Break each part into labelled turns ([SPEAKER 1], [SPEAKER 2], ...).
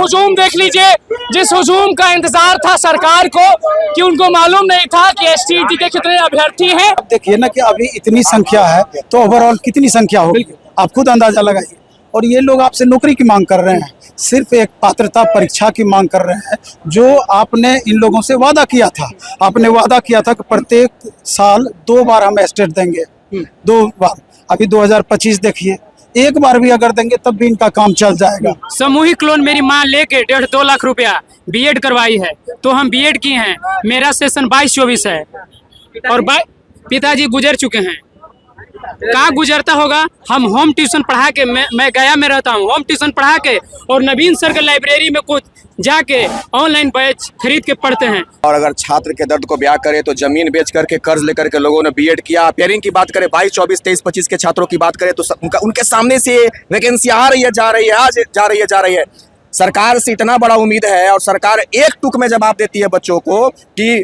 [SPEAKER 1] हुजूम देख लीजिए, जिस हुजूम का इंतजार था सरकार को कि उनको मालूम नहीं था कि एसटीईटी के कितने अभ्यर्थी हैं।
[SPEAKER 2] अब देखिए ना कि अभी इतनी संख्या है तो ओवरऑल कितनी संख्या होगी आप खुद अंदाजा लगाइए। और ये लोग आपसे नौकरी की मांग कर रहे हैं, सिर्फ एक पात्रता परीक्षा की मांग कर रहे हैं, जो आपने इन लोगों से वादा किया था। आपने वादा किया था कि प्रत्येक साल 2 बार हम एस्टेट देंगे, 2 बार। अभी 2025 देखिए, एक बार भी अगर देंगे तब भी इनका काम चल जाएगा।
[SPEAKER 1] सामूहिक लोन मेरी माँ लेके 1.5-2 लाख रुपया बीएड करवाई है, तो हम बीएड किए हैं। मेरा सेशन 22-24 है और पिताजी गुजर चुके हैं। कहाँ गुजरता होगा? हम होम ट्यूशन पढ़ा के, मैं गया में रहता हूँ, होम ट्यूशन पढ़ा के और नवीन सर के लाइब्रेरी में कुछ जाके ऑनलाइन बैच खरीद के पढ़ते हैं।
[SPEAKER 3] और अगर छात्र के दर्द को ब्याह करें तो जमीन बेच करके कर्ज लेकर के लोगों ने बीएड किया। पेयरिंग की बात करें 22, 24, 23, 25 के छात्रों की बात करें तो उनके सामने से वैकेंसी आ रही है, जा रही है। सरकार से इतना बड़ा उम्मीद है और सरकार एक टुक में जवाब देती है बच्चों को कि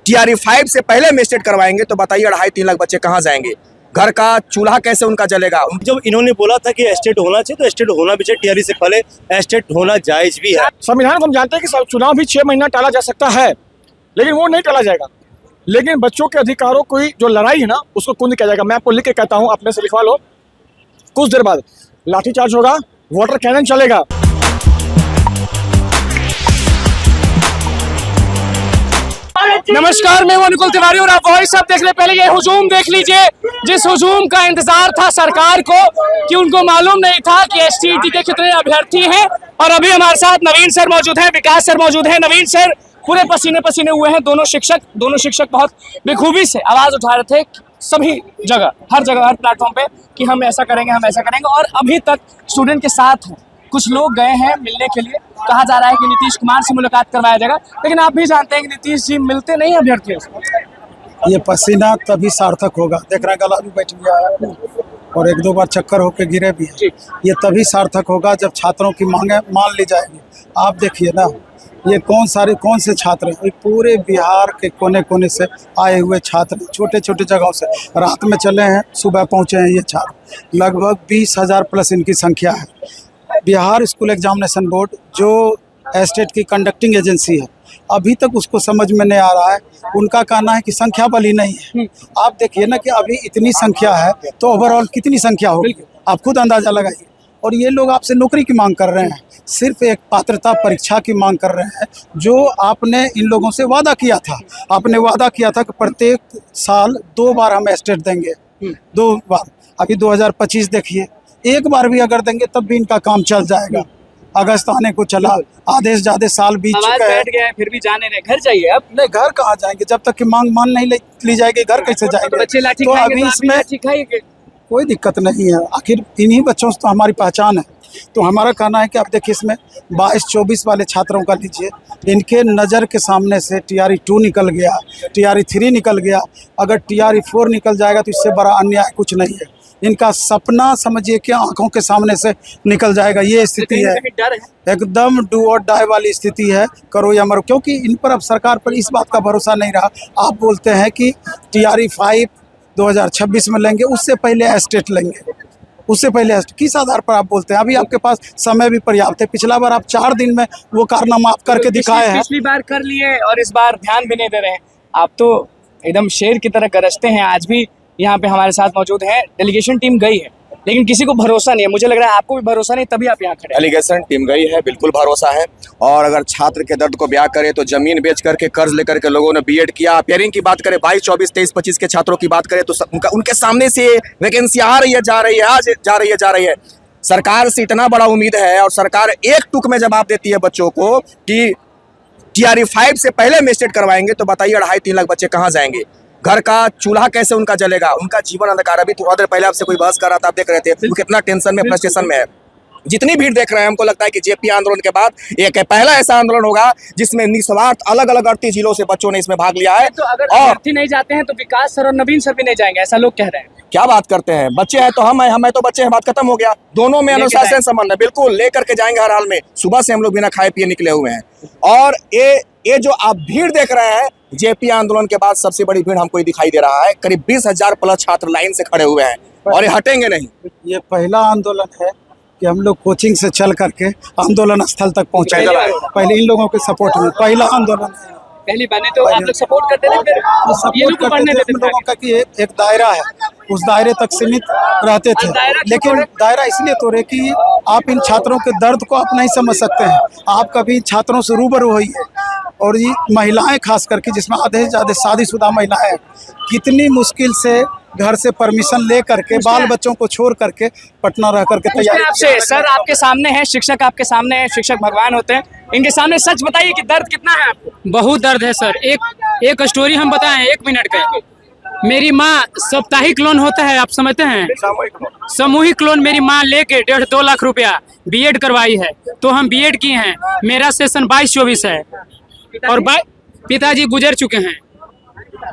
[SPEAKER 3] टीआरई 5 से पहले हम एस्टेट करवाएंगे, तो बताइए 2.5-3 लाख बच्चे कहाँ जाएंगे? घर का चूल्हा कैसे उनका जलेगा?
[SPEAKER 4] जब इन्होंने बोला था कि एस्टेट होना चाहिए तो एस्टेट होना भी चाहिए, टीआरई से पहले एस्टेट होना जायज भी है।
[SPEAKER 5] संविधान को हम जानते हैं कि चुनाव भी 6 महीना टाला जा सकता है, लेकिन वो नहीं टाला जाएगा। लेकिन बच्चों के अधिकारों की जो लड़ाई है ना, उसको कौन नहीं किया जाएगा। मैं आपको लिख के कहता हूँ, अपने से लिखवा लो। कुछ देर बाद लाठीचार्ज होगा, वाटर कैनन चलेगा।
[SPEAKER 1] नमस्कार, मैं अनुकुल तिवारी और आप वही सब देख ले। पहले ये हुजूम देख लीजिए, जिस हुजूम का इंतजार था सरकार को कि उनको मालूम नहीं था कि एसटीईटी के कितने अभ्यर्थी हैं। और अभी हमारे साथ नवीन सर मौजूद हैं, विकास सर मौजूद हैं। नवीन सर पूरे पसीने पसीने हुए हैं। दोनों शिक्षक बहुत बेखूबी से आवाज उठा रहे थे सभी जगह, हर प्लेटफॉर्म पे कि हम ऐसा करेंगे। और अभी तक स्टूडेंट के साथ हैं। कुछ लोग गए हैं मिलने के लिए, कहा जा रहा है कि नीतीश कुमार से मुलाकात करवाया जाएगा, लेकिन आप भी जानते हैं कि नीतीश जी मिलते नहीं अभ्यर्थियों से।
[SPEAKER 2] ये पसीना तभी सार्थक होगा। देख रहे हैं गला भी बैठ गया है और 1-2 बार चक्कर होकर गिरे भी हैं। ये तभी सार्थक होगा जब छात्रों की मांगे मान ली जाएगी। आप देखिए ना, ये कौन से छात्र हैं? पूरे बिहार के कोने कोने से आए हुए छात्र, छोटे छोटे जगहों से रात में चले हैं, सुबह पहुँचे हैं। ये छात्र लगभग 20,000 प्लस इनकी संख्या है। बिहार स्कूल एग्जामिनेशन बोर्ड जो एस्टेट की कंडक्टिंग एजेंसी है, अभी तक उसको समझ में नहीं आ रहा है। उनका कहना है कि संख्या बल ही नहीं है। आप देखिए ना कि अभी इतनी संख्या है तो ओवरऑल कितनी संख्या होगी आप खुद अंदाजा लगाइए। और ये लोग आपसे नौकरी की मांग कर रहे हैं, सिर्फ एक पात्रता परीक्षा की मांग कर रहे हैं, जो आपने इन लोगों से वादा किया था। आपने वादा किया था कि प्रत्येक साल 2 बार हम एस्टेट देंगे, 2 बार। अभी 2025 देखिए, एक बार भी अगर देंगे तब भी इनका काम चल जाएगा। अगस्त आने को चला, आधे से ज्यादा साल बीत चुके हैं।
[SPEAKER 1] बैठ गया है, फिर भी जाने रहे। घर जाइए अब।
[SPEAKER 2] नहीं, घर कहाँ जाएंगे जब तक कि मांग मान नहीं ली जाएगी? घर कैसे जाएंगे? तो अभी इसमें कोई दिक्कत नहीं है। आखिर इन्हीं बच्चों से तो हमारी पहचान है। तो हमारा कहना है कि अब देखिए, इसमें 22-24 वाले छात्रों का लीजिए, इनके नज़र के सामने से टीआरई 2 निकल गया, टीआरई 3 निकल गया। अगर टीआरई 4 निकल जाएगा तो इससे बड़ा अन्याय कुछ नहीं है। इनका सपना समझिए कि आंखों के सामने से निकल जाएगा। ये स्थिति है, एकदम डू और डाई वाली स्थिति है, करो या मरो। क्योंकि इन पर अब सरकार पर इस बात का भरोसा नहीं रहा। आप बोलते हैं कि टीआरई 5 2026 में लेंगे, उससे पहले एस्टेट लेंगे, उससे पहले किस आधार पर आप बोलते हैं? अभी आपके पास समय भी पर्याप्त है। पिछला बार आप 4 दिन में वो कारनामा आप करके दिखाए हैं।
[SPEAKER 1] पिछली बार कर लिए और इस बार ध्यान भी नहीं दे रहे हैं। आप तो एकदम शेर की तरह गरजते हैं। आज भी यहाँ पे हमारे साथ मौजूद है, डेलीगेशन टीम गई है, लेकिन किसी को भरोसा नहीं है। मुझे लग रहा है आपको भी भरोसा नहीं, तभी आप यहाँ खड़े हैं।
[SPEAKER 3] डेलीगेशन टीम गई है, बिल्कुल भरोसा है। और अगर छात्र के दर्द को ब्याह करें तो जमीन बेच करके कर्ज लेकर के लोगों ने बीएड किया। पेयरिंग की बात करें 22, 24, 23, 25 के छात्रों की बात करें तो उनके सामने से वैकेंसी आ रही है, जा रही है। सरकार से इतना बड़ा उम्मीद है और सरकार एक टुक में जवाब देती है बच्चों को कि टीआरई 5 से पहले हम एस्टेट करवाएंगे, तो बताइए 2.5-3 लाख बच्चे कहाँ जाएंगे? घर का चूल्हा कैसे उनका जलेगा? उनका जीवन अंधकार। अभी थोड़ा देर पहले आपसे कोई बहस कर रहा था, आप देख रहे थे वो कितना टेंशन में, फ्रस्ट्रेशन में है। जितनी भीड़ देख रहे हैं, हमको लगता है कि जेपी आंदोलन के बाद एक पहला ऐसा आंदोलन होगा जिसमें निस्वार्थ अलग अलग 38 जिलों से बच्चों ने इसमें भाग लिया है।
[SPEAKER 1] तो अगर अभ्यर्थी नहीं जाते हैं तो विकास सर और नवीन सर भी नहीं जाएंगे, ऐसा लोग कह रहे हैं।
[SPEAKER 3] क्या बात करते हैं? बच्चे हैं तो हम हैं तो बच्चे हैं, बात खत्म हो गया। दोनों में अनुशासन संबंध है, बिल्कुल लेकर के जाएंगे हर हाल में। सुबह से हम लोग बिना खाए पिए निकले हुए हैं। और ये जो आप भीड़ देख रहे हैं, जेपी आंदोलन के बाद सबसे बड़ी भीड़ हमको दिखाई दे रहा है। करीब 20,000 प्लस छात्र लाइन से खड़े हुए हैं और ये हटेंगे नहीं।
[SPEAKER 2] ये पहला आंदोलन है कि हम लोग कोचिंग से चल करके आंदोलन स्थल तक पहुंचे। पहले इन लोगों के सपोर्ट में पहला आंदोलन
[SPEAKER 1] पहली बने तो आप लोग सपोर्ट करते थे, फिर ये
[SPEAKER 2] सपोर्ट
[SPEAKER 1] लोग को
[SPEAKER 2] करते
[SPEAKER 1] पढ़ने
[SPEAKER 2] थे।
[SPEAKER 1] देते
[SPEAKER 2] हम लोगों का कि एक दायरा है, उस दायरे तक सीमित रहते थे। लेकिन दायरा इसलिए तोड़े कि आप इन छात्रों के दर्द को आप नहीं समझ सकते हैं। आप कभी छात्रों से रूबरू होइए, और ये महिलाएं खास करके, जिसमें आधे से ज़्यादा शादीशुदा महिलाएं हैं, कितनी मुश्किल से घर से परमिशन ले करके बाल बच्चों को छोड़ करके पटना रह करके तैयारी।
[SPEAKER 1] आपसे सर, आपके सामने है शिक्षक, आपके सामने है शिक्षक, भगवान होते हैं, इनके सामने सच बताइए कि दर्द कितना है आपको?
[SPEAKER 6] बहुत दर्द है सर। एक स्टोरी हम बताएं 1 मिनट का। मेरी माँ साप्ताहिक लोन होता है, आप समझते हैं, सामूहिक लोन मेरी माँ लेके 1.5-2 लाख रुपया बीएड करवाई है। तो हम बीएड किए हैं, मेरा सेशन 22-24 है और पिताजी गुजर चुके हैं।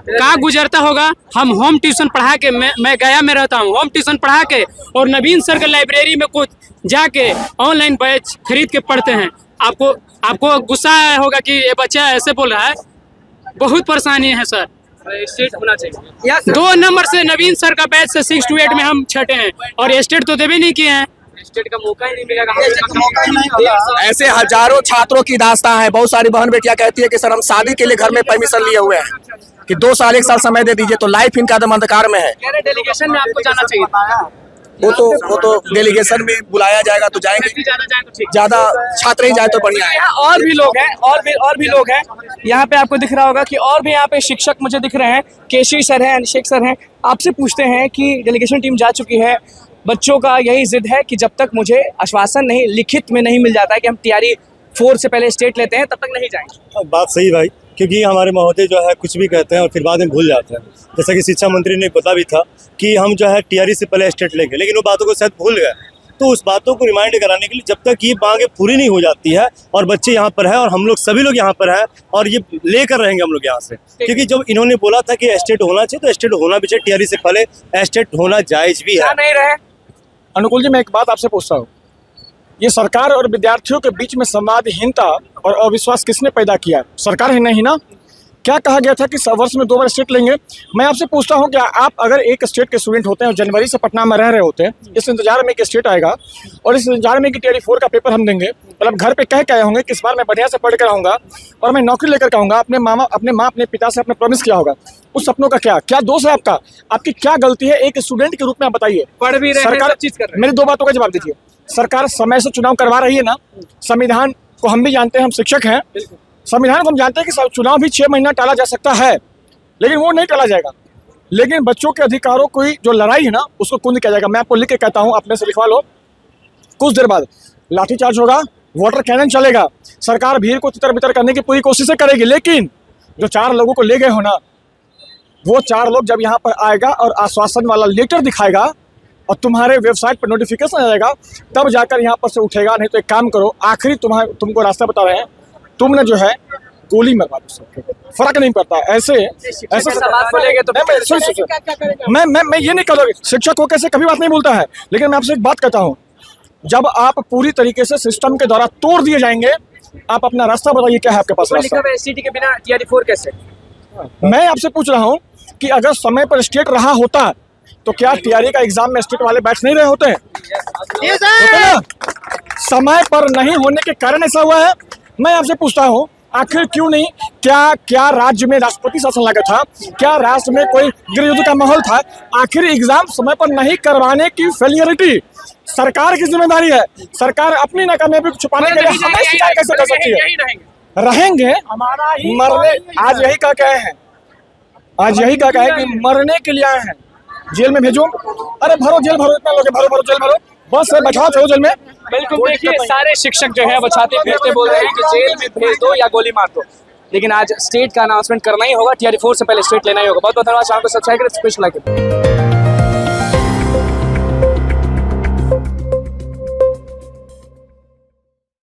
[SPEAKER 6] कहाँ गुजरता होगा? हम होम ट्यूशन पढ़ा के, मैं गया में रहता हूँ, होम ट्यूशन पढ़ा के और नवीन सर के लाइब्रेरी में कुछ जाके ऑनलाइन बैच खरीद के पढ़ते हैं। आपको गुस्सा होगा कि ये बच्चा ऐसे बोल रहा है। बहुत परेशानी है सर।
[SPEAKER 1] स्टेट होना चाहिए।
[SPEAKER 6] 2 नंबर से नवीन सर का बैच से 6 to 8 में हम छठे हैं और स्टेट तो देवे नहीं किए हैं।
[SPEAKER 1] स्टेट का मौका ही नहीं मिलेगा।
[SPEAKER 3] ऐसे हजारों छात्रों की दास्तां है। बहुत सारी बहन बेटियां कहती है कि सर हम शादी के लिए घर में परमिशन लिए हुए हैं कि 2 साल 1 साल समय दे दीजिए, तो लाइफ इनका एकदम अंधकार में है।
[SPEAKER 1] डेलीगेशन में आपको जाना चाहिए।
[SPEAKER 3] वो तो डेलीगेशन में बुलाया जाएगा तो जाएंगे,
[SPEAKER 1] ज्यादा जाए तो ठीक।
[SPEAKER 3] ज्यादा छात्र ही जाए तो बढ़िया है।
[SPEAKER 1] यहाँ और भी लोग हैं, और भी लोग हैं। यहाँ पे आपको दिख रहा होगा कि और भी यहाँ पे शिक्षक मुझे दिख रहे हैं। केशरी सर हैं, अभिषेक सर हैं। आपसे पूछते हैं कि डेलीगेशन टीम जा चुकी है, बच्चों का यही जिद है कि जब तक मुझे आश्वासन नहीं लिखित में नहीं मिल जाता है कि हम तैयारी 4 से पहले स्टेट लेते हैं, तब तक नहीं जाएंगे।
[SPEAKER 4] बात सही भाई, क्योंकि हमारे महोदय जो है कुछ भी कहते हैं और फिर बाद में भूल जाते हैं। जैसा कि शिक्षा मंत्री ने पता भी था कि हम जो है टीआरई से पहले स्टेट लेंगे, लेकिन वो बातों को शायद भूल गए। तो उस बातों को रिमाइंड कराने के लिए जब तक ये मांगे पूरी नहीं हो जाती है और बच्चे यहाँ पर है और हम लोग सभी लोग यहाँ पर है और ये लेकर रहेंगे हम लोग यहाँ से, क्योंकि जब इन्होंने बोला था कि स्टेट होना चाहिए तो स्टेट होना भी चाहिए। टीआरई से पहले स्टेट होना जायज भी है।
[SPEAKER 1] नहीं रहे।
[SPEAKER 5] अनुकूल जी, मैं एक बात आपसे पूछता हूँ, ये सरकार और विद्यार्थियों के बीच में संवादहीनता और अविश्वास किसने पैदा किया? सरकार ही नहीं ना? क्या कहा गया था कि वर्ष में 2 बार स्टेट लेंगे? मैं आपसे पूछता हूं कि आप अगर एक स्टेट के स्टूडेंट होते हैं और जनवरी से पटना में रह रहे होते हैं, इस इंतजार में कि स्टेट आएगा और इस इंतजार में कि टीआरई 4 का पेपर हम देंगे, मतलब घर पे कह के आए होंगे कि इस बार मैं बढ़िया से पढ़ कर आऊँगा और मैं नौकरी लेकर आऊँगा, अपने माँ अपने पिता से अपने प्रॉमिस किया होगा, उस सपनों का क्या दोष है आपका? आपकी क्या गलती है एक स्टूडेंट के रूप में? आप बताइए।
[SPEAKER 1] पढ़ भी रहे हैं,
[SPEAKER 5] सरकार,
[SPEAKER 1] सब चीज कर रहे हैं।
[SPEAKER 5] मेरी 2 बातों का जवाब दीजिए। सरकार समय से चुनाव करवा रही है ना? संविधान को हम भी जानते हैं, हम शिक्षक हैं, संविधान को हम जानते हैं कि चुनाव भी 6 महीना टाला जा सकता है, लेकिन वो नहीं टाला जाएगा। लेकिन बच्चों के अधिकारों की जो लड़ाई है ना, उसको कौन नहीं किया जाएगा? मैं आपको लिख के कहता हूँ, अपने से लिखवा लो। कुछ देर बाद लाठीचार्ज होगा, वाटर कैनन चलेगा, सरकार भीड़ को तितर बितर करने की पूरी कोशिशें करेगी, लेकिन जो 4 लोगों को ले गए हो ना, वो 4 लोग जब यहाँ पर आएगा और आश्वासन वाला लेटर दिखाएगा और तुम्हारे वेबसाइट पर नोटिफिकेशन आ जाएगा, तब जाकर यहाँ पर से उठेगा। नहीं तो एक काम करो, आखिरी तुमको रास्ता बता रहे हैं, तुमने जो है गोली मरवा दो, सबके फर्क नहीं पड़ता। ऐसे
[SPEAKER 1] बोलेंगे तो
[SPEAKER 5] मैं ये नहीं कहूँगा शिक्षक को कैसे कभी बात नहीं बोलता है, लेकिन मैं आपसे एक बात कहता हूँ, जब आप पूरी तरीके से सिस्टम के द्वारा तोड़ दिए जाएंगे, आप अपना रास्ता बताइए, क्या है आपके पास रास्ता?
[SPEAKER 1] एसटीटी के बिना टीआरई 4 कैसे?
[SPEAKER 5] मैं आपसे पूछ रहा हूँ कि अगर समय पर स्टेट रहा होता तो क्या टीआरई का एग्जाम में स्टेट वाले बैठ नहीं रहे होते? होते ना? समय पर नहीं होने के कारण ऐसा हुआ है। मैं आपसे पूछता हूँ, आखिर क्यों नहीं? क्या राज्य में राष्ट्रपति शासन लगा था? क्या राष्ट्र में कोई गृह युद्ध का माहौल था? आखिर एग्जाम समय पर नहीं करवाने की फेलियरिटी सरकार की जिम्मेदारी है। सरकार अपनी नाकामयाबी को छुपाने के लिए हमें शिकायत कैसे कर सकती है? रहेंगे मरने, आज यही कह के आए हैं, आज यही कह के आए कि मरने के लिए आए हैं, जेल में भेजो। अरे भरो जेल, भरो, इतना लोग भरो जेल भरो, बस बचाओ छोड़ो जेल में।
[SPEAKER 1] बिल्कुल, देखिए सारे शिक्षक जो है वो छाती पीटते बोल रहे हैं कि जेल में भेज दो या गोली मार दो, लेकिन आज स्टेट का अनाउंसमेंट करना ही होगा। टीआरई 4 से पहले स्टेट लेना ही होगा। बहुत बहुत धन्यवाद। शाम को सब्सक्राइब करें, स्पेशल लाइक।